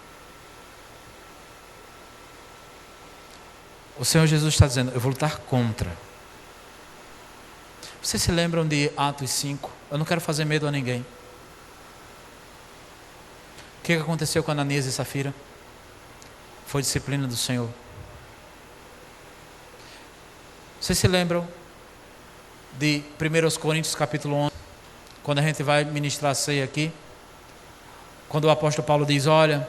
[SPEAKER 1] O Senhor Jesus está dizendo, eu vou lutar contra. Vocês se lembram de Atos 5? Eu não quero fazer medo a ninguém. O que aconteceu com Ananias e Safira? Foi disciplina do Senhor. Vocês se lembram de 1 Coríntios capítulo 11, quando a gente vai ministrar a ceia aqui, quando o apóstolo Paulo diz, olha,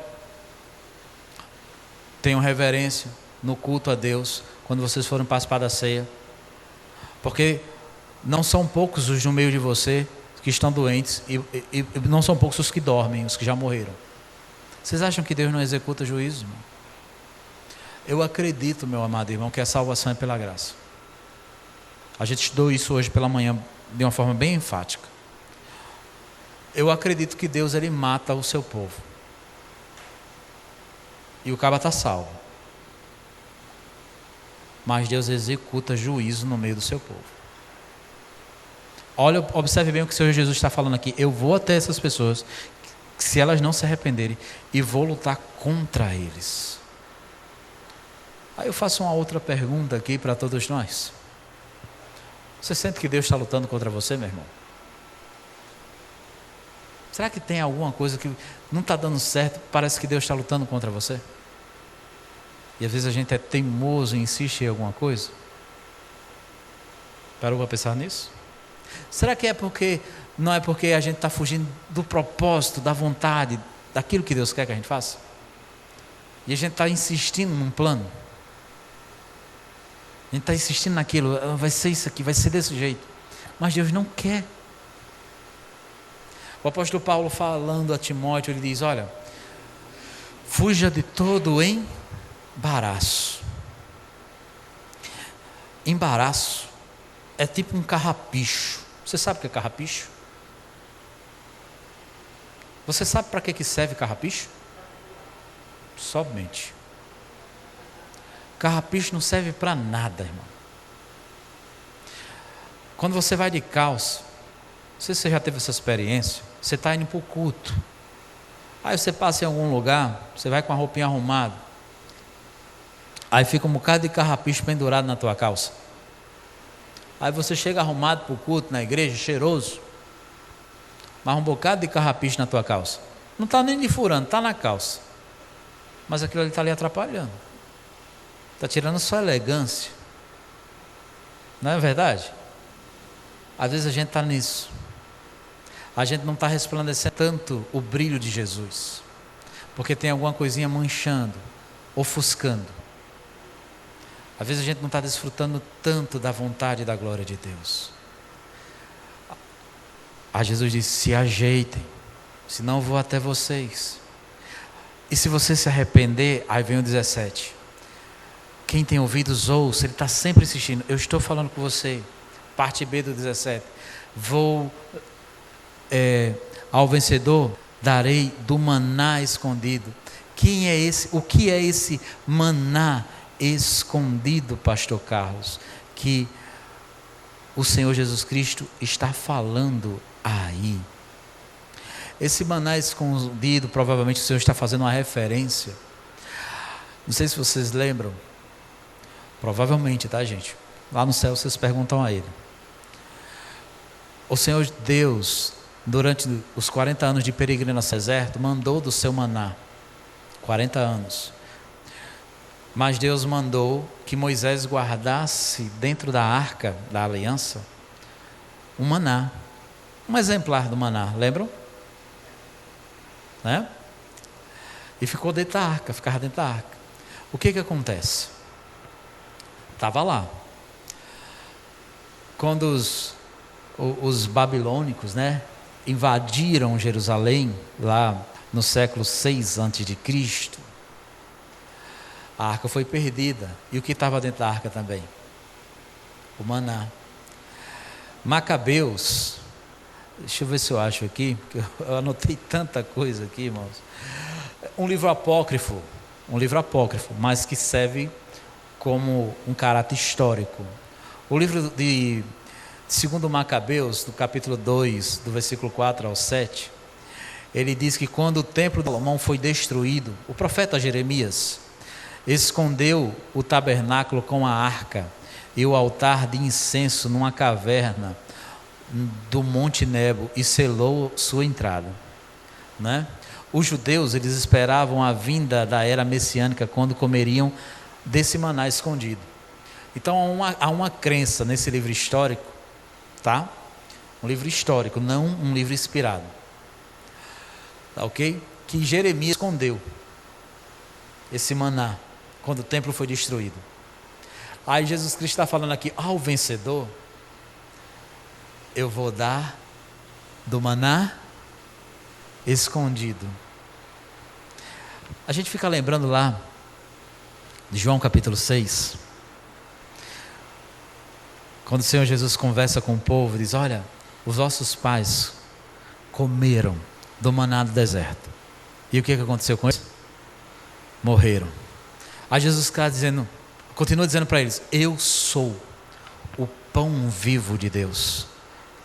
[SPEAKER 1] tenham reverência no culto a Deus, quando vocês forem participar da ceia, porque não são poucos os no meio de você que estão doentes, e não são poucos os que dormem, os que já morreram. Vocês acham que Deus não executa juízo, irmão? Eu acredito, meu amado irmão, que a salvação é pela graça. A gente estudou isso hoje pela manhã de uma forma bem enfática. Eu acredito que Deus, Ele mata o seu povo. E o cabo está salvo. Mas Deus executa juízo no meio do seu povo. Olha, observe bem o que o Senhor Jesus está falando aqui. Eu vou até essas pessoas, se elas não se arrependerem, e vou lutar contra eles. Aí eu faço uma outra pergunta aqui para todos nós. Você sente que Deus está lutando contra você, meu irmão? Será que tem alguma coisa que não está dando certo, parece que Deus está lutando contra você? E às vezes a gente é teimoso e insiste em alguma coisa? Parou para pensar nisso? Será que não é porque a gente está fugindo do propósito, da vontade, daquilo que Deus quer que a gente faça? E a gente está insistindo num plano? A gente está insistindo naquilo, vai ser isso aqui, vai ser desse jeito. Mas Deus não quer. O apóstolo Paulo, falando a Timóteo, ele diz: olha, fuja de todo embaraço. Embaraço é tipo um carrapicho. Você sabe o que é carrapicho? Você sabe para que serve carrapicho? Somente. Carrapicho não serve para nada, irmão. Quando você vai de calça, não sei se você já teve essa experiência, você está indo para o culto, aí você passa em algum lugar, você vai com a roupinha arrumada, aí fica um bocado de carrapicho pendurado na tua calça. Aí você chega arrumado para o culto, na igreja, cheiroso, mas um bocado de carrapicho na tua calça. Não está nem lhe furando, está na calça. Mas aquilo ali está lhe atrapalhando. Está tirando sua elegância. Não é verdade? Às vezes a gente está nisso. A gente não está resplandecendo tanto o brilho de Jesus. Porque tem alguma coisinha manchando, ofuscando. Às vezes a gente não está desfrutando tanto da vontade e da glória de Deus. Aí Jesus disse: se ajeitem, senão eu vou até vocês. E se você se arrepender, aí vem o 17. Quem tem ouvidos ouça, ele está sempre insistindo. Eu estou falando com você. Parte B do 17. Ao vencedor darei do maná escondido. Quem é esse? O que é esse maná escondido, pastor Carlos, que o Senhor Jesus Cristo está falando aí? Esse maná escondido, provavelmente o Senhor está fazendo uma referência. Não sei se vocês lembram. Provavelmente, tá, gente? Lá no céu vocês perguntam a Ele. O Senhor Deus, durante os 40 anos de peregrinação no deserto, mandou do seu maná. 40 anos. Mas Deus mandou que Moisés guardasse dentro da arca da aliança um maná. Um exemplar do maná, lembram? Né? E ficou dentro da arca, ficava dentro da arca. O que acontece? Estava lá. Quando os babilônicos, né, invadiram Jerusalém, lá no século 6 a.C., a arca foi perdida. E o que estava dentro da arca também? O maná. Macabeus, deixa eu ver se eu acho aqui, porque eu anotei tanta coisa aqui, irmãos. Um livro apócrifo, mas que serve como um caráter histórico. O livro de 2 Macabeus, do capítulo 2, do versículo 4 ao 7, ele diz que quando o templo de Salomão foi destruído, o profeta Jeremias escondeu o tabernáculo com a arca e o altar de incenso numa caverna do Monte Nebo e selou sua entrada, né? Os judeus, eles esperavam a vinda da era messiânica quando comeriam desse maná escondido. Então há uma crença nesse livro histórico, tá? Um livro histórico, não um livro inspirado, tá, ok? Que Jeremias escondeu esse maná quando o templo foi destruído. Aí Jesus Cristo está falando aqui: ao vencedor eu vou dar do maná escondido. A gente fica lembrando lá de João capítulo 6, quando o Senhor Jesus conversa com o povo, diz: olha, os vossos pais comeram do maná do deserto. E o que aconteceu com eles? Morreram. Aí Jesus continua dizendo para eles: eu sou o pão vivo de Deus,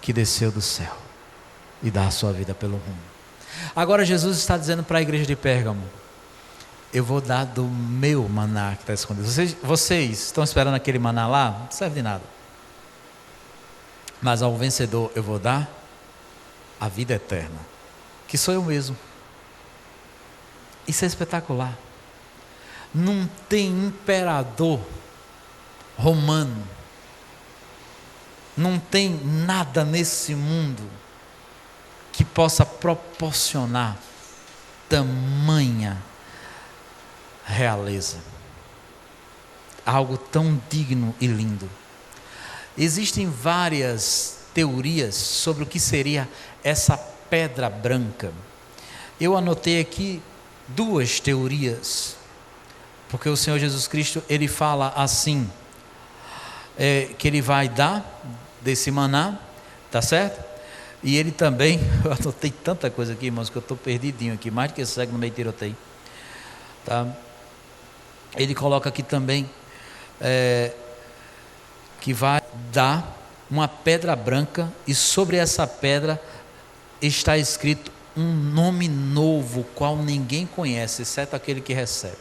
[SPEAKER 1] que desceu do céu e dá a sua vida pelo mundo. Agora Jesus está dizendo para a igreja de Pérgamo: eu vou dar do meu maná que está escondido. Vocês estão esperando aquele maná lá? Não serve de nada. Mas ao vencedor eu vou dar a vida eterna, que sou eu mesmo. Isso é espetacular. Não tem imperador romano, não tem nada nesse mundo que possa proporcionar tamanha realeza, algo tão digno e lindo. Existem várias teorias sobre o que seria essa pedra branca. Eu anotei aqui 2 teorias, porque o Senhor Jesus Cristo, ele fala assim, que ele vai dar desse maná, tá certo? E ele também, eu anotei tanta coisa aqui, irmãos, que eu estou perdidinho aqui, mais do que cego no meio de tiroteio, tá? Ele coloca aqui também, que vai dar uma pedra branca, e sobre essa pedra está escrito um nome novo, qual ninguém conhece, exceto aquele que recebe.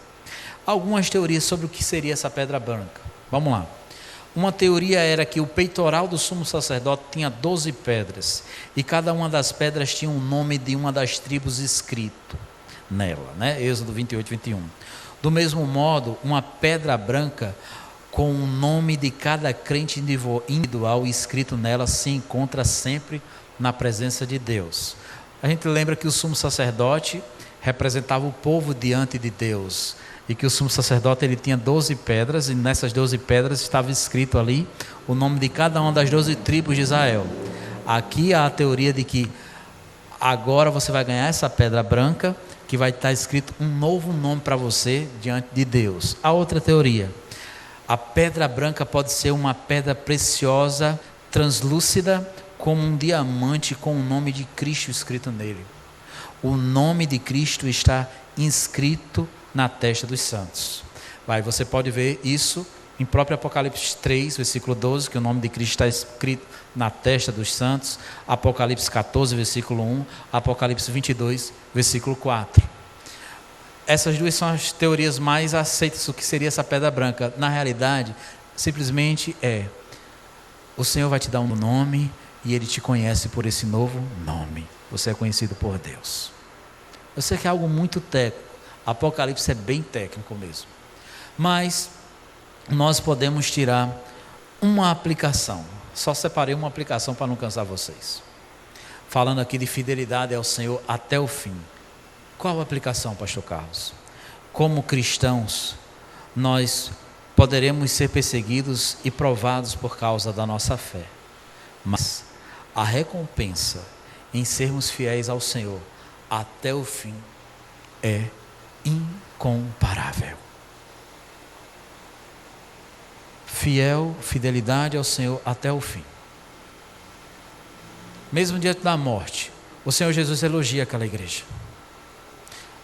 [SPEAKER 1] Algumas teorias sobre o que seria essa pedra branca. Vamos lá. Uma teoria era que o peitoral do sumo sacerdote tinha 12 pedras, e cada uma das pedras tinha um nome de uma das tribos escrito nela, né? Êxodo 28, 21. Do mesmo modo, uma pedra branca com o nome de cada crente individual escrito nela se encontra sempre na presença de Deus. A gente lembra que o sumo sacerdote representava o povo diante de Deus, e que o sumo sacerdote ele tinha 12 pedras, e nessas 12 pedras estava escrito ali o nome de cada uma das 12 tribos de Israel. Aqui há a teoria de que agora você vai ganhar essa pedra branca, que vai estar escrito um novo nome para você diante de Deus. A outra teoria: a pedra branca pode ser uma pedra preciosa, translúcida, como um diamante com o nome de Cristo escrito nele. O nome de Cristo está inscrito na testa dos santos. Você pode ver isso em próprio Apocalipse 3, versículo 12, que o nome de Cristo está escrito na testa dos santos. Apocalipse 14, versículo 1. Apocalipse 22, versículo 4. Essas 2 são as teorias mais aceitas do que seria essa pedra branca. Na realidade, simplesmente o Senhor vai te dar um nome, e Ele te conhece por esse novo nome. Você é conhecido por Deus. Eu sei que é algo muito técnico. Apocalipse é bem técnico mesmo. Mas nós podemos tirar uma aplicação. Só separei uma aplicação para não cansar vocês. Falando aqui de fidelidade ao Senhor até o fim. Qual a aplicação, pastor Carlos? Como cristãos, nós poderemos ser perseguidos e provados por causa da nossa fé. Mas a recompensa em sermos fiéis ao Senhor até o fim é incomparável. Fidelidade ao Senhor até o fim. Mesmo diante da morte, o Senhor Jesus elogia aquela igreja.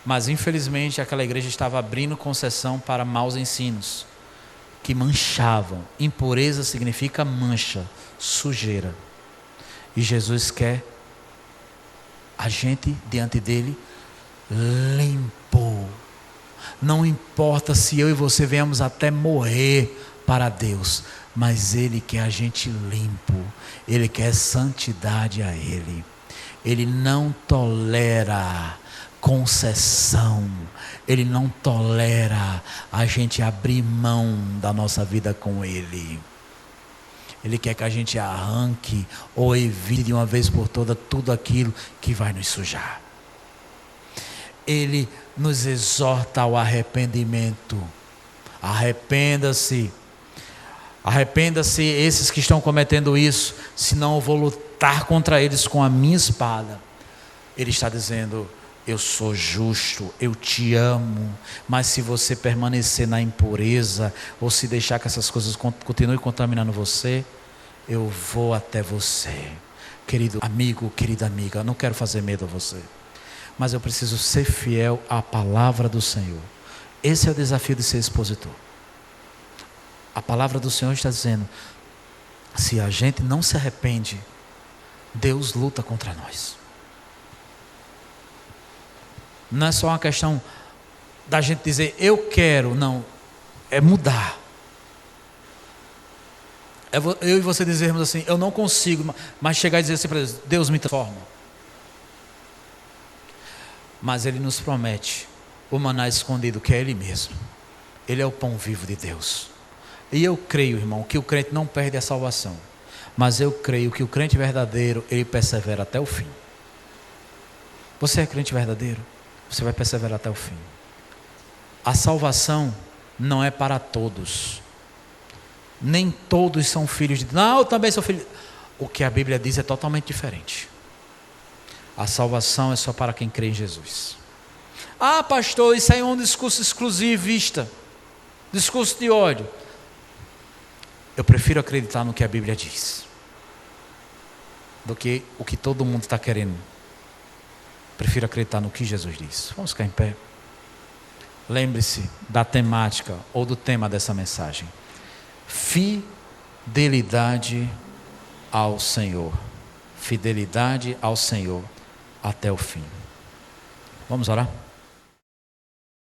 [SPEAKER 1] Mas infelizmente aquela igreja estava abrindo concessão para maus ensinos, que manchavam. Impureza significa mancha, sujeira. E Jesus quer a gente diante dele limpo. Não importa se eu e você venhamos até morrer para Deus, mas Ele quer a gente limpo. Ele quer santidade a Ele. Ele não tolera concessão. Ele não tolera a gente abrir mão da nossa vida com Ele. Ele quer que a gente arranque ou evite de uma vez por todas tudo aquilo que vai nos sujar. Ele nos exorta ao arrependimento. Arrependa-se. Arrependa-se esses que estão cometendo isso, senão eu vou lutar contra eles com a minha espada. Ele está dizendo: eu sou justo, eu te amo, mas se você permanecer na impureza, ou se deixar que essas coisas continuem contaminando você, eu vou até você. Querido amigo, querida amiga, eu não quero fazer medo a você, mas eu preciso ser fiel à palavra do Senhor. Esse é o desafio de ser expositor. A palavra do Senhor está dizendo: se a gente não se arrepende, Deus luta contra nós. Não é só uma questão da gente dizer eu quero, não, é mudar. É eu e você dizermos assim, eu não consigo, mas chegar e dizer assim para Deus: Deus me transforma. Mas Ele nos promete o maná escondido, que é Ele mesmo. Ele é o pão vivo de Deus. E eu creio, irmão, que o crente não perde a salvação, mas eu creio que o crente verdadeiro, ele persevera até o fim. Você é crente verdadeiro? Você vai perseverar até o fim. A salvação não é para todos. Nem todos são filhos de Deus. Não, eu também sou filho. o que a Bíblia diz é totalmente diferente. A salvação é só para quem crê em Jesus. Ah, pastor, isso aí é um discurso exclusivista, discurso de ódio. Eu prefiro acreditar no que a Bíblia diz do que o que todo mundo está querendo. Prefiro acreditar no que Jesus diz. Vamos ficar em pé. Lembre-se da temática ou do tema dessa mensagem: fidelidade ao Senhor. Fidelidade ao Senhor até o fim. Vamos orar?